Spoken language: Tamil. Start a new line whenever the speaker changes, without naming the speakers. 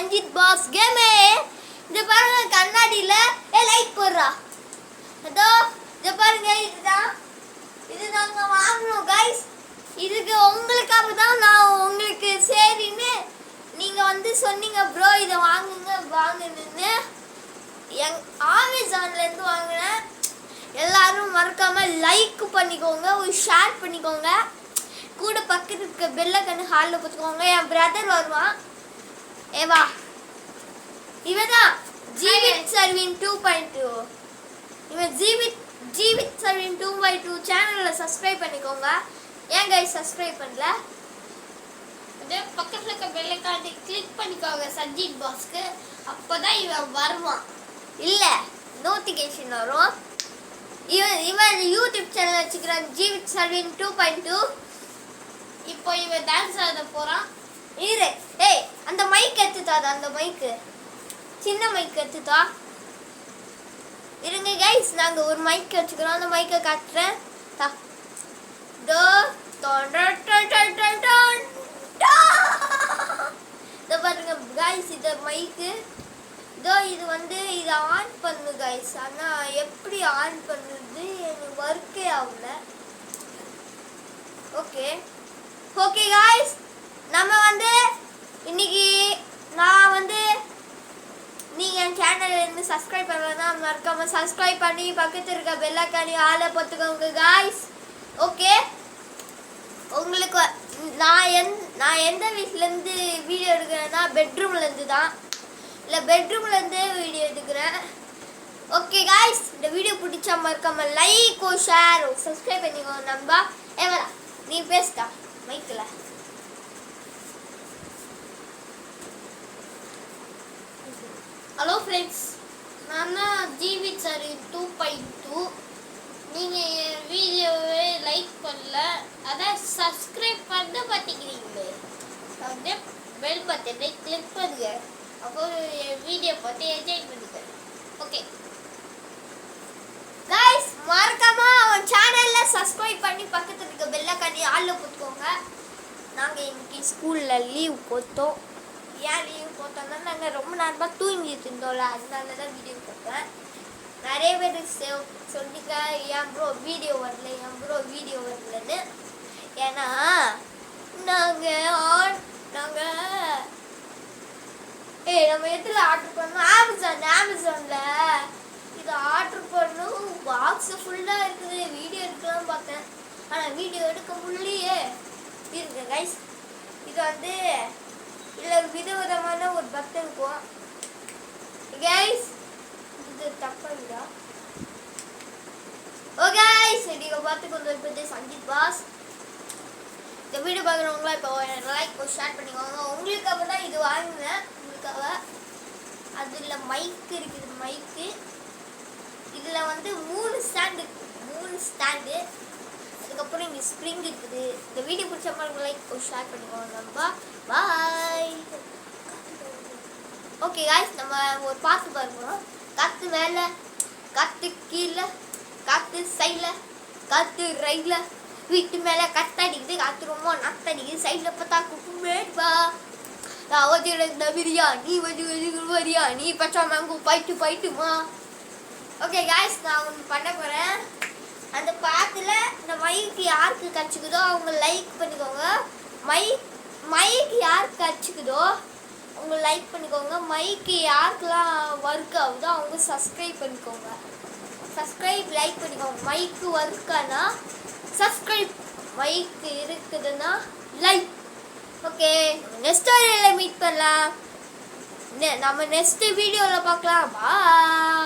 சஞ்சித் பாஸ் கேமே. இந்த பாருங்க கண்ணாடியில லைட் போடுறா. அதோ இத பாருங்க, இது நாங்க வாங்கணும் கைஸ். இதுக்கு உங்களுக்காக தான் நான் உங்களுக்கு சரின்னு நீங்க வந்து சொன்னீங்க ப்ரோ இதை வாங்குன்னு. அமேசான்ல இருந்து வாங்கினேன். எல்லாரும் மறக்காம லைக் பண்ணிக்கோங்க, ஒரு ஷேர் பண்ணிக்கோங்க, கூட பக்கத்துல இருக்க பெல்ல கண்ணு ஹாலில் பார்த்துக்கோங்க. என் பிரதர் வருவான். ஏவா இவதான் ஜீவித் சர்வின் 2.2. இவன் ஜீவித் சர்வின் 2.2 சேனல்ல சப்ஸ்கிரைப் பண்ணிக்கோங்க. ஏன் கைஸ் சப்ஸ்கிரைப் பண்ணல? அதே பக்கத்துல இருக்க பெல் ஐகானை கிளிக் பண்ணிக்கோங்க சஞ்சித் பாஸ்க்கு. அப்பதான் இவன் வருவான். இல்ல நோட்டிஃபிகேஷன் வரும். இவன் யூடியூப் சேனல் வச்சுக்கிறான் ஜீவித் சர்வின் 2.2. இப்போ இவன் டான்ஸ் ஆட போறான். இரு ஏய் அந்த மைக் எடுத்துட்டாத, அந்த மைக்கு சின்ன மைக் எடுத்துட்டா. இருங்க கைஸ், நாங்க ஒரு மைக் வச்சுக்கிறோம். அந்த மைக்கை காட்டுறேன். பாருங்க கைஸ், இந்த மைக்கு இது வந்து இதை ஆன் பண்ணு கைஸ். ஆனா எப்படி ஆன் பண்ணுறது எனக்கு ஒர்க்கே ஆகல. ஓகே கைஸ், நம்ம வந்து இன்னைக்கு நான் வந்து நீங்கள் என் சேனல் இருந்து சப்ஸ்கிரைப் பண்ணலன்னா மறக்காம சப்ஸ்கிரைப் பண்ணி பக்கத்தில் இருக்க பெல் ஐகானை ஆளை பார்த்துக்கோங்க கைஸ். ஓகே, உங்களுக்கு நான் எந்த வீட்டிலேருந்து வீடியோ எடுக்கிறேன்னா பெட்ரூம்லேருந்து தான். இல்லை பெட்ரூம்லேருந்து வீடியோ எடுக்கிறேன். ஓகே கைஸ், இந்த வீடியோ பிடிச்சா மறக்காம லைக் ஷேர் சப்ஸ்கிரைப் பண்ணிக்கோங்க. நண்பா ஏவரா நீ பேசிட்டா மைக்கில். ஹலோ ஃப்ரெண்ட்ஸ், நான் தான் ஜீவித் சர்வின் 2.2. நீங்கள் என் வீடியோவை லைக் பண்ணல, அதான் சப்ஸ்கிரைப் பண்ண மாட்டேங்கிறீங்களே. அப்படியே பெல் பட்டனை கிளிக் பண்ணுங்க, அப்போ என் வீடியோ பார்த்து என்ஜாய் பண்ணுங்க. ஓகே கைஸ், மறக்காம அவன் சேனல்ல சப்ஸ்கிரைப் பண்ணி பக்கத்துல இருக்க பெல் ஐகானை ஆல்ல போட்டுக்கோங்க. நாங்கள் இன்னைக்கு ஸ்கூலில் லீவ் போட்டோம். ஏன் லீவ் போட்டோம்னா நாங்கள் ரொம்ப நேரமாக தூங்கிட்டு இருந்தோம்ல, அதனால தான் வீடியோ போட்டேன். நிறைய பேர் சொல்லிக்க ஏன் ப்ரோ வீடியோ வரலன்னு. ஏன்னா நாங்கள் நம்ம எதில் ஆர்டர் பண்ணோம்? அமேசானில் இது ஆர்டர் பண்ணோம். பாக்ஸு ஃபுல்லாக இருக்குது. வீடியோ எடுக்கலாம் பார்த்தேன், ஆனால் வீடியோ எடுக்க முடியலையே. இருக்கு கைஸ், இது வந்து இதில் விதவிதமான ஒரு பட்டன் இருக்கும் கைஸ். இது தப்பா? ஓகே கைஸ், நீங்கள் பார்த்து கொண்டு இருப்பது சஞ்சித் பாஸ். இந்த வீடியோ பார்க்குறவங்களா இப்போ லைக் ஷேர் பண்ணிக்கோங்க. உங்களுக்காக தான் இது வாங்கினேன், உங்களுக்காக. அதில் மைக் இருக்குது. மைக்கு இதில் வந்து 3 ஸ்டாண்டு. அதுக்கப்புறம் இங்கே ஸ்ப்ரிங் இருக்குது. இந்த வீடியோ பிடிச்ச மாதிரி லைக் ஷேர் பண்ணிக்கோங்க. நம்ப பாய். ஓகே கைஸ், நம்ம ஒரு பாட்டு பார்க்குறோம். காற்று மேலே, காற்று கீழே, காற்று சைடில், காற்று ரைடில், வீட்டு மேலே கத்தடிக்குது, காற்று ரொம்ப நத்தடிக்குது, சைடில் பார்த்தா குப்பா. நான் வந்து பிரியா, நீ வந்து வரியா, நீ பச்சா மேங்கோ போயிட்டுமா. ஓகே கைஸ், நான் ஒன்று பண்ண போகிறேன். அந்த பாட்டில் இந்த மைக்கு யாருக்கு கச்சுக்குதோ அவங்க லைக் பண்ணிக்கோங்க. மைக்கு யாருக்கு கச்சுக்குதோ அவங்க லைக் பண்ணிக்கோங்க. மைக்கு யாருக்கெல்லாம் ஒர்க் ஆகுதோ அவங்க சப்ஸ்கிரைப் பண்ணிக்கோங்க. லைக் பண்ணிக்கோங்க. மைக்கு ஒர்க்கானா சப்ஸ்கிரைப், மைக்கு இருக்குதுன்னா லைக். ஓகே, நெக்ஸ்ட் வீடியோவில் மீட் பண்ணலாம். நம்ம நெக்ஸ்ட் வீடியோவில் பார்க்கலாம். பாய்.